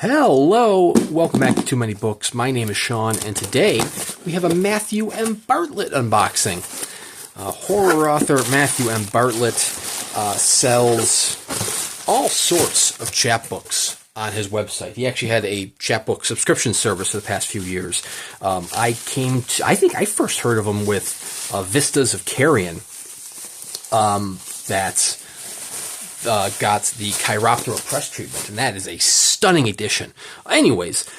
Hello, welcome back to Too Many Books. My name is Sean, and today we have a Matthew M Bartlett unboxing. Horror author Matthew M Bartlett sells all sorts of chapbooks on his website. He actually had a chapbook subscription service for the past few years. I think I first heard of him with Vistas of Carrion. That's got the Chiroptera press treatment, and that is a stunning edition. Anyways,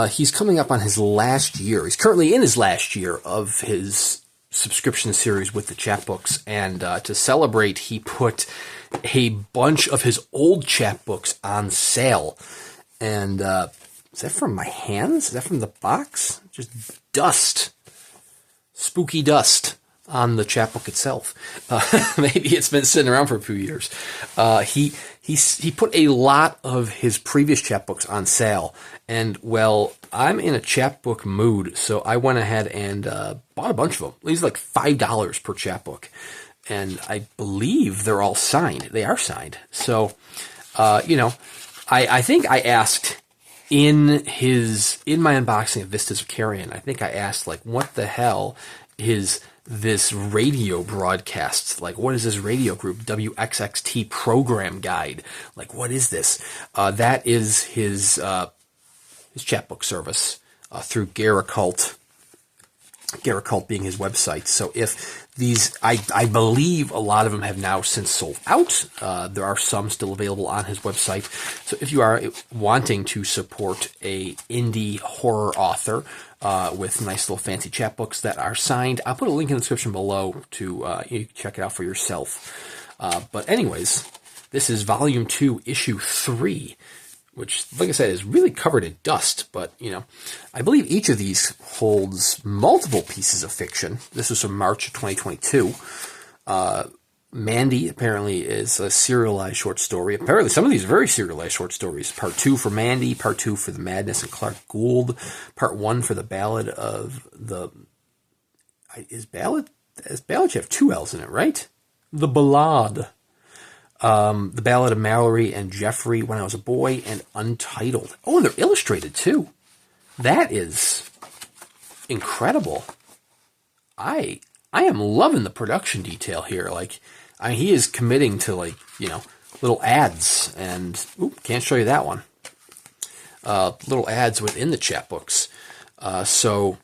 he's coming up on his last year. He's currently in his last year of his subscription series with the chapbooks, and to celebrate, he put a bunch of his old chapbooks on sale. And is that from my hands? Is that from the box? Just dust. Spooky dust on the chapbook itself. Maybe it's been sitting around for a few years. He put a lot of his previous chapbooks on sale, and well, I'm in a chapbook mood, so I went ahead and bought a bunch of them. These are like $5 per chapbook, and I believe they're all signed. They are signed. So, I think I asked in my unboxing of Vistas of Carrion, I think I asked, like, what the hell is this radio broadcast? Like, what is this radio group? WXXT program guide. Like, what is this? That is his chapbook service through Garacult. Garacult being his website. So if these, I believe a lot of them have now since sold out. There are some still available on his website. So if you are wanting to support a indie horror author with nice little fancy chapbooks that are signed, I'll put a link in the description below to you can check it out for yourself. But anyways, this is Volume 2, Issue 3. Which, like I said, is really covered in dust. But, I believe each of these holds multiple pieces of fiction. This is from March of 2022. Mandy, apparently, is a serialized short story. Apparently, some of these are very serialized short stories. Part 2 for Mandy, Part 2 for The Madness and Clark Gould, Part 1 for The Ballad of the... Ballad should have 2 L's in it, right? The Ballad. The Ballad of Mallory and Jeffrey, When I Was a Boy, and Untitled. Oh, and they're illustrated, too. That is incredible. I am loving the production detail here. Like, he is committing to, like, little ads, and, can't show you that one. Little ads within the chapbooks. So,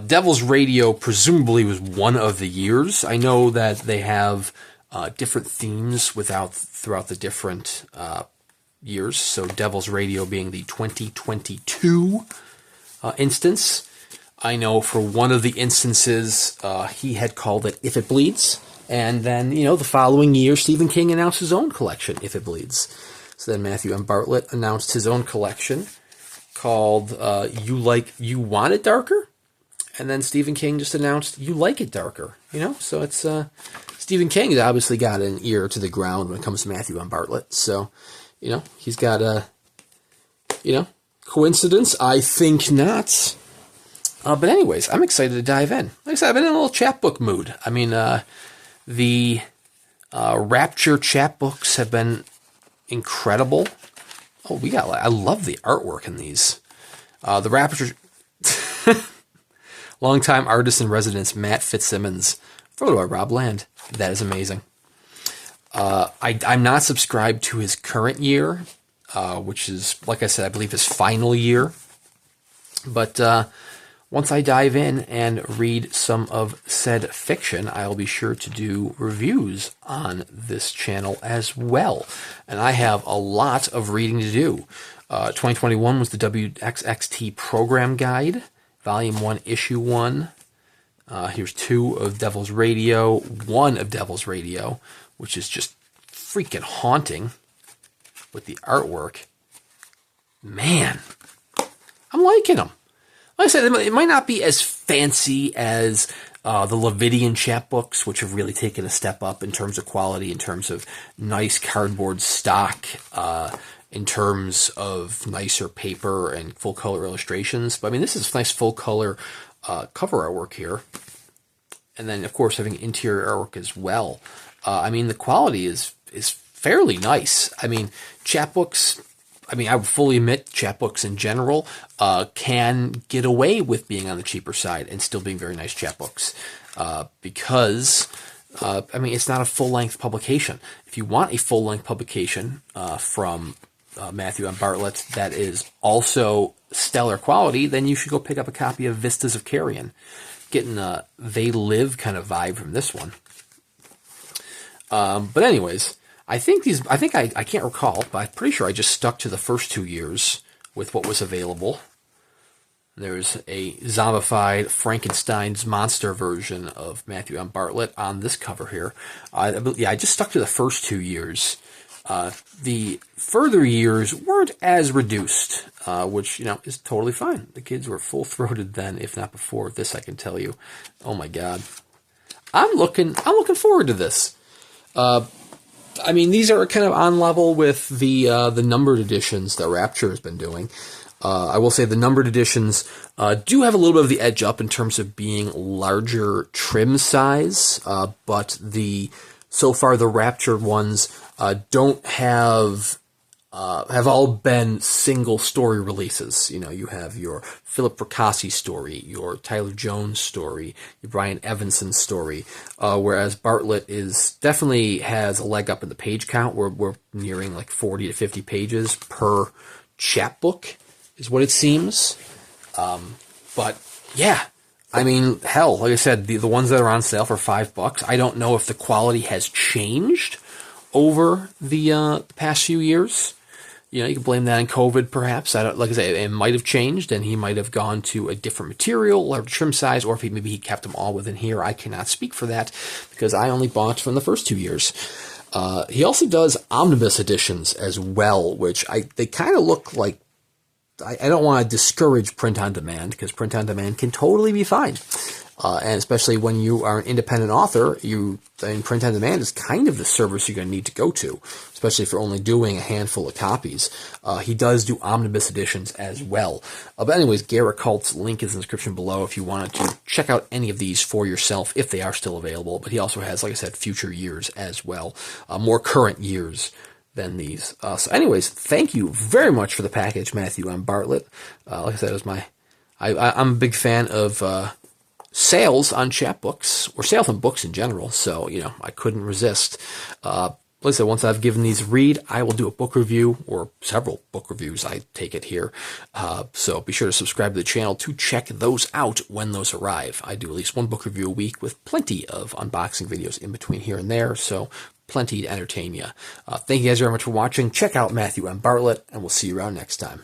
Devil's Radio presumably was one of the years. I know that they have different themes throughout the different years. So Devil's Radio being the 2022 instance. I know for one of the instances, he had called it If It Bleeds. And then, the following year, Stephen King announced his own collection, If It Bleeds. So then Matthew M. Bartlett announced his own collection called You Want It Darker? And then Stephen King just announced You Like It Darker. So it's... Stephen King has obviously got an ear to the ground when it comes to Matthew M. Bartlett. So, he's got a, coincidence? I think not. But anyways, I'm excited to dive in. Like I said, I've been in a little chapbook mood. I mean, the Rapture chapbooks have been incredible. Oh, I love the artwork in these. The Rapture, longtime artist in residence, Matt Fitzsimmons. Photo by Rob Land. That is amazing. I'm not subscribed to his current year, which is, like I said, I believe his final year. But once I dive in and read some of said fiction, I'll be sure to do reviews on this channel as well. And I have a lot of reading to do. 2021 was the WXXT program guide, Volume 1, Issue 1. Here's 2 of Devil's Radio, 1 of Devil's Radio, which is just freaking haunting with the artwork. Man, I'm liking them. Like I said, it might not be as fancy as the Levidian chapbooks, which have really taken a step up in terms of quality, in terms of nice cardboard stock, in terms of nicer paper and full-color illustrations. But, I mean, this is nice full-color cover artwork here. And then, of course, having interior artwork as well. I mean, the quality is fairly nice. I mean, chapbooks I mean, I would fully admit chapbooks in general can get away with being on the cheaper side and still being very nice chapbooks because, I mean, it's not a full-length publication. If you want a full-length publication from Matthew M Bartlett that is also stellar quality, then you should go pick up a copy of Vistas of Carrion. Getting a They Live kind of vibe from this one. But anyways, I can't recall, but I'm pretty sure I just stuck to the first 2 years with what was available. There's a zombified Frankenstein's monster version of Matthew M. Bartlett on this cover here. I just stuck to the first 2 years. The further years weren't as reduced, which, is totally fine. The kids were full-throated then, if not before this, I can tell you. Oh my God. I'm looking forward to this. I mean, these are kind of on level with the numbered editions that Rapture has been doing. I will say the numbered editions do have a little bit of the edge up in terms of being larger trim size, but so far the Rapture ones don't have all been single story releases. You have your Philip Fracassi story, your Tyler Jones story, your Brian Evanson story, whereas Bartlett definitely has a leg up in the page count. We're nearing like 40 to 50 pages per chapbook is what it seems. But yeah, I mean, hell, like I said, the ones that are on sale for $5, I don't know if the quality has changed over the past few years. You can blame that on COVID, perhaps. Like I say, it might have changed, and he might have gone to a different material or trim size, or if maybe he kept them all within here. I cannot speak for that because I only bought from the first 2 years. He also does omnibus editions as well, which they kind of look like. I don't want to discourage print on demand because print on demand can totally be fine. And especially when you are an independent author, print on demand is kind of the service you're going to need to go to, especially if you're only doing a handful of copies. He does do omnibus editions as well. But anyways, Garrett Cult's link is in the description below if you wanted to check out any of these for yourself, if they are still available. But he also has, like I said, future years as well, more current years than these. So anyways, thank you very much for the package, Matthew M. Bartlett. Like I said, it was I'm a big fan of sales on chapbooks, or sales on books in general, so, I couldn't resist. Like I said, once I've given these a read, I will do a book review, or several book reviews, I take it here. So be sure to subscribe to the channel to check those out when those arrive. I do at least one book review a week with plenty of unboxing videos in between here and there, so plenty to entertain you. Thank you guys very much for watching. Check out Matthew M. Bartlett, and we'll see you around next time.